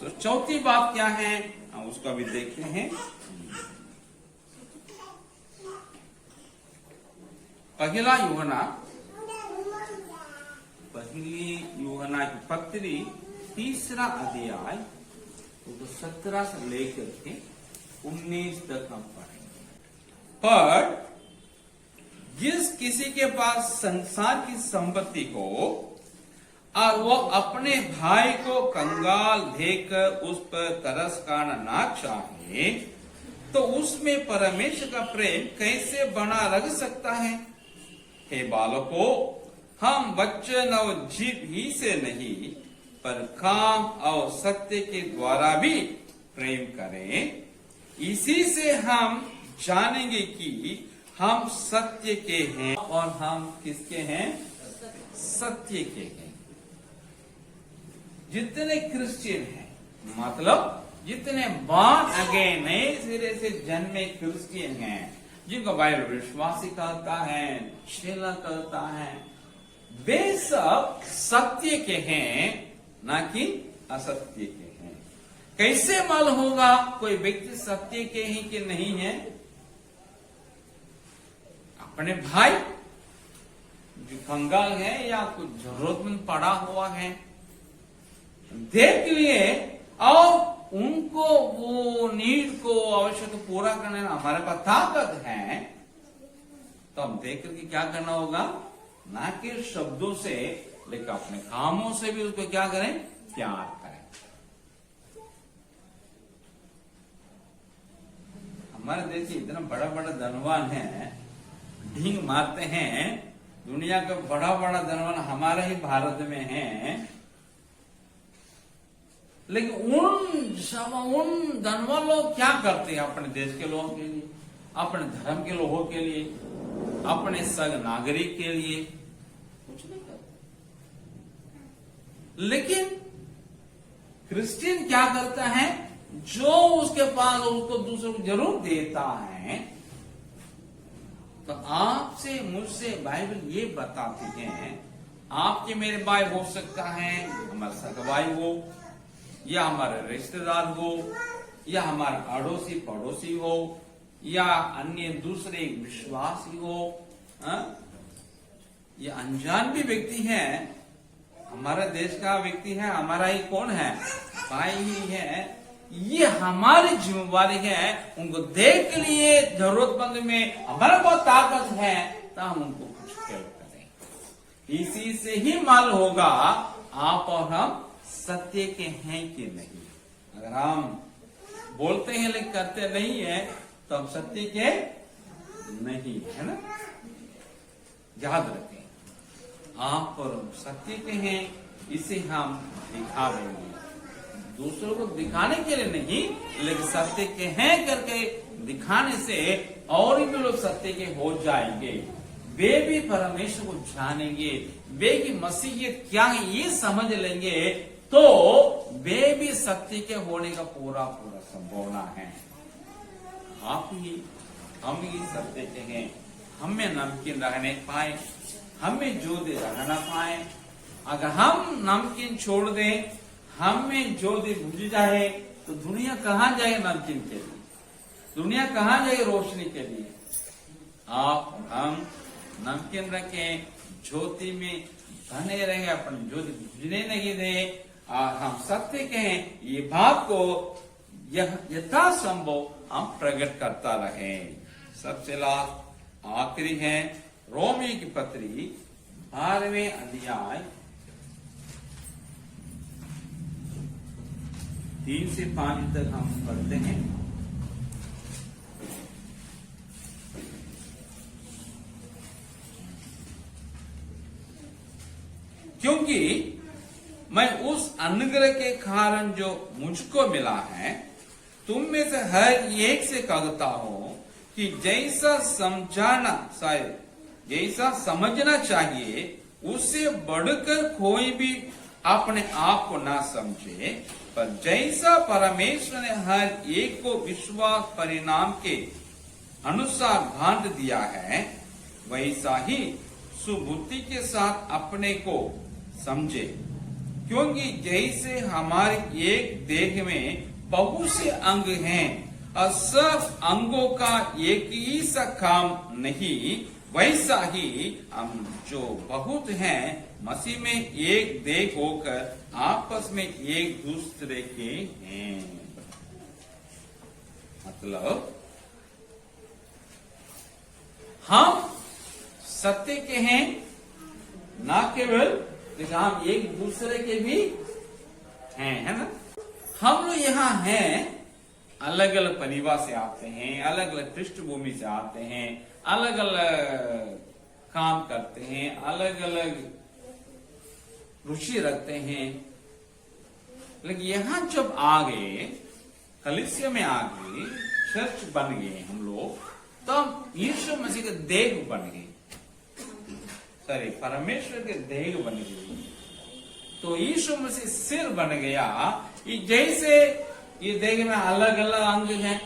तो चौथी बात क्या है, हम उसको अभी देखते हैं। पहला यूहन्ना, पहली यूहन्ना की पत्री 3 अध्याय तो 17 से लेकर के 19 तक हम पढ़ेंगे। पर जिस किसी के पास संसार की संपत्ति हो और वो अपने भाई को कंगाल देखकर उस पर तरस खाना ना चाहे, तो उसमें परमेश्वर का प्रेम कैसे बना रह सकता है। हे बालकों, हम वचन और जीभ ही से नहीं पर काम और सत्य के द्वारा भी प्रेम करें। इसी से हम जानेंगे कि हम सत्य के हैं और हम किसके हैं, सत्य के हैं। जितने क्रिश्चियन हैं, मतलब जितने बॉर्न अगेन नए सिरे से जन्मे क्रिश्चियन हैं, जिनको बाइबल विश्वासी कहता है, चेला कहता है, वे सब सत्य के हैं, ना कि असत्य के हैं। कैसे मालूम होगा कोई व्यक्ति सत्य के ही कि नहीं है? अपने भाई जो कंगाल है या कुछ जरूरतमंद पड़ा हुआ है देख लिए और उनको वो नीड को आवश्यक पूरा करने में हमारे पास ताकत है, तो हम देख करके क्या करना होगा, ना कि शब्दों से लेकिन अपने कामों से भी उसको क्या करें, प्यार करें। हमारे देश के इतना बड़ा बड़ा धनवान है, ढींग मारते हैं, दुनिया का बड़ा बड़ा धनवान हमारे ही भारत में है, लेकिन उन धनवान लोग क्या करते हैं अपने देश के लोगों के लिए, अपने धर्म के लोगों के लिए, अपने सग नागरिक के लिए कुछ नहीं करते। लेकिन क्रिश्चियन क्या करता है, जो उसके पास उसको दूसरों को जरूर देता है। तो आपसे मुझसे बाइबल ये बताती है, आपके मेरे भाई हो सकता है, हमारा सगा भाई हो या हमारे रिश्तेदार हो या हमारे अड़ोसी पड़ोसी हो या अन्य दूसरे विश्वासी हो, या अनजान भी व्यक्ति है, हमारा देश का व्यक्ति है, हमारा ही कौन है, भाई ही है। ये हमारी जिम्मेवारी है, उनको देख के लिए जरूरतमंद में हमारा बहुत ताकत है तो हम उनको कुछ हेल्प करें। इसी से ही मालूम होगा आप और हम सत्य के हैं कि नहीं। अगर हम बोलते हैं लेकिन करते नहीं है तो हम सत्य के नहीं है ना। याद रखें, आप और सत्य के हैं, इसे हम दिखा देंगे, दूसरों को दिखाने के लिए नहीं, लेकिन सत्य के हैं करके दिखाने से और भी लोग सत्य के हो जाएंगे। वे भी परमेश्वर को जानेंगे, वे की मसीहियत क्या है ये समझ लेंगे, तो वे भी सत्य के होने का पूरा पूरा संभावना है। आप ही हम ही सत्य के हैं, हमें नमकीन रहने पाए, हमें जो दे रहना पाए। अगर हम नमकीन छोड़ दें, हमें जो दे बुझ जाए, तो दुनिया कहां जाए नमकीन के लिए, दुनिया कहां जाए रोशनी के लिए। आप हम नमकीन रखें, ज्योति में बने रहे, अपनी ज्योति बुझने नहीं दे, और हम सत्य कहें, ये बात को यथासंभव हम प्रकट करता रहे। सबसे लास्ट आखिरी है रोमियो की पत्री 12वें अध्याय 3 से 5 तक हम पढ़ते हैं। क्योंकि मैं उस अनुग्रह के कारण जो मुझको मिला है, तुम में से हर एक से कहता हूं कि जैसा समझना चाहिए, उससे बढ़कर कोई भी अपने आप को ना समझे, पर जैसा परमेश्वर ने हर एक को विश्वास परिणाम के अनुसार बांट दिया है, वैसा ही सुबुद्धि के साथ अपने को समझे। क्योंकि जैसे हमारे एक देह में बहुत से अंग हैं और सब अंगों का एक ही सा काम नहीं, वैसा ही हम जो बहुत हैं मसीह में एक देह होकर आपस में एक दूसरे के हैं। मतलब हम सत्य के हैं, ना केवल लेकिन हम एक दूसरे के भी हैं, है ना। हम लोग यहाँ हैं, अलग अलग परिवार से आते हैं, अलग अलग पृष्ठभूमि से आते हैं, अलग अलग काम करते हैं, अलग अलग रुचि रखते हैं, लेकिन यहाँ जब आ गए, कलीसिया में आ गए, चर्च बन गए हम लोग, तो हम यीशु मसीह के देह बन गए, सॉरी परमेश्वर के देह बन गए। तो यीशु मसीह सिर बन गया। ये जैसे ये देह में अलग अलग अंग हैं,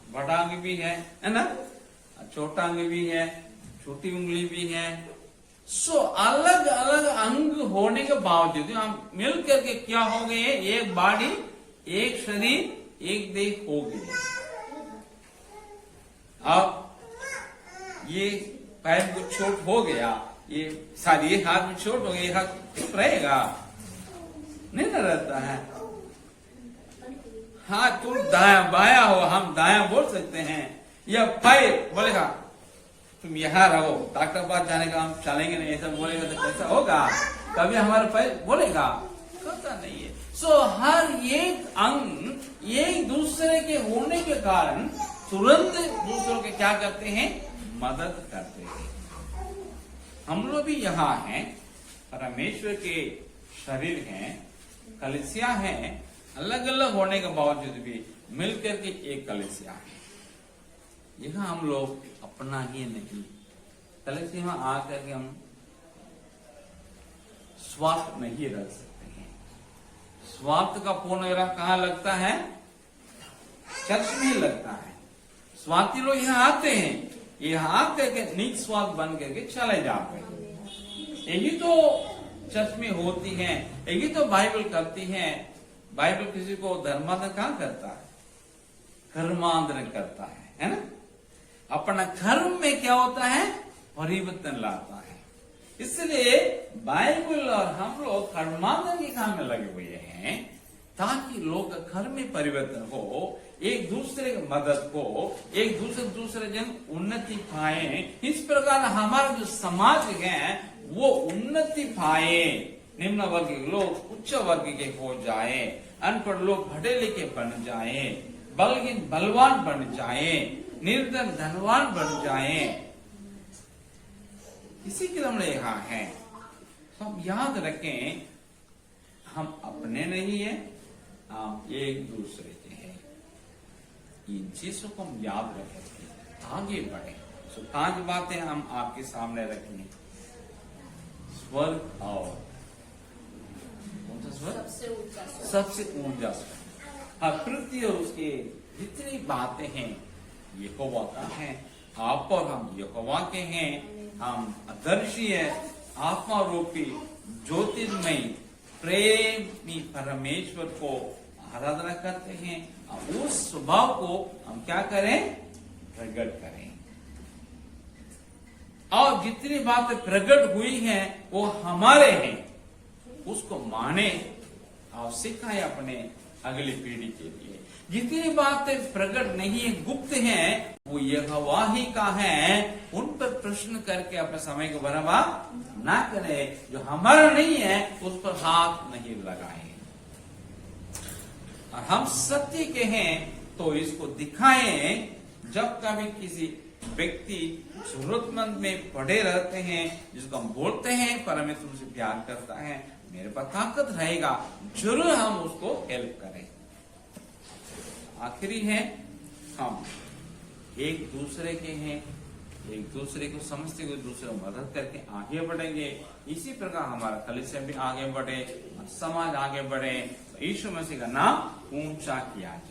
बड़ा अंग भी है ना, छोटा अंग भी है, छोटी उंगली भी है। सो अलग अलग अंग होने के बावजूद हम मिल करके क्या हो गए, एक बॉडी, एक शरीर, एक देह हो गए। अब ये पैर को चोट हो गया, ये सारी ये हाथ में चोट हो गई, ये हाथ चुप रहेगा नहीं ना रहता है। हाथ तुम दाया बाया हो, हम दाया बोल सकते हैं, या पैर बोलेगा तुम यहाँ रहो, डॉक्टर पास जाने का हम चलेंगे नहीं, ऐसा बोलेगा तो कैसा होगा? कभी हमारा पैर बोलेगा? करता नहीं है। सो हर एक अंग एक दूसरे के होने के कारण तुरंत दूसरों के क्या करते हैं, मदद करते हैं। हम लोग भी यहाँ हैं, परमेश्वर के शरीर हैं, कलीसिया हैं, अलग अलग होने के बावजूद भी मिलकर के एक कलीसिया है। यहाँ हम लोग अपना ही नहीं, कलीसिया में आकर के हम स्वार्थ नहीं रख सकते हैं। स्वार्थ का पूर्ण विराम कहाँ लगता है? चर्च में ही लगता है। स्वार्थी लोग यहाँ आते हैं, यहाँ आकर के नीच स्वार्थ बन करके चले जाते हैं। यही तो चर्च में होती है, यही तो बाइबल करती है। बाइबल किसी को धर्मांतरण कहाँ करता है? कर्मांतरण करता है ना। अपना कर्म में क्या होता है? परिवर्तन लाता है। इसलिए बाइबल और हम लोग कर्मांतरण के काम में लगे हुए हैं, ताकि लोग का कर्म में परिवर्तन हो, एक दूसरे की मदद हो, एक दूसरे जन उन्नति पाए। इस प्रकार हमारा जो समाज है वो उन्नति पाए। निम्न वर्ग के लोग उच्च वर्ग के हो जाए, अनपढ़ लोग पढ़े लिखे बन जाए, बलहीन बलवान बन जाए, निर्धन धनवान बन जाए। इसी के हम यहाँ हैं। तो हम याद रखें, हम अपने नहीं है, हम एक दूसरे के हैं। इन चीजों को हम याद रखें, आगे बढ़े। तो 5 बातें हम आपके सामने रखेंगे। स्वर्ग और कौन सा स्वर्ग? सबसे ऊंचा स्वर्ग। हाँ, पृथ्वी और उसके जितनी बातें हैं यहोवा का है। आप और हम यहोवा के हैं। हम अदर्शी है, आत्मा रूपी ज्योतिर्मय प्रेमी परमेश्वर को आराधना करते हैं। उस स्वभाव को हम क्या करें? प्रकट करें। और जितनी बातें प्रकट हुई हैं वो हमारे हैं, उसको माने और सिखाए अपने अगली पीढ़ी के लिए। जितनी बातें प्रकट नहीं है, गुप्त हैं, वो यहोवा ही का है। उन पर प्रश्न करके अपने समय को बर्बाद ना करें। जो हमारा नहीं है उस पर हाथ नहीं लगाएं। और हम सत्य के हैं तो इसको दिखाएं। जब कभी किसी व्यक्ति जरूरतमंद में पड़े रहते हैं, जिसको हम बोलते हैं परमेश्वर तुमसे प्यार करता है, मेरे पास ताकत रहेगा, जरूर हम उसको हेल्प करें। आखिरी है, हम एक दूसरे के हैं, एक दूसरे को समझते हुए दूसरे को मदद करके आगे बढ़ेंगे। इसी प्रकार हमारा कलीसिया भी आगे बढ़े, समाज आगे बढ़े, यीशु मसीह का नाम ऊंचा किया जाए।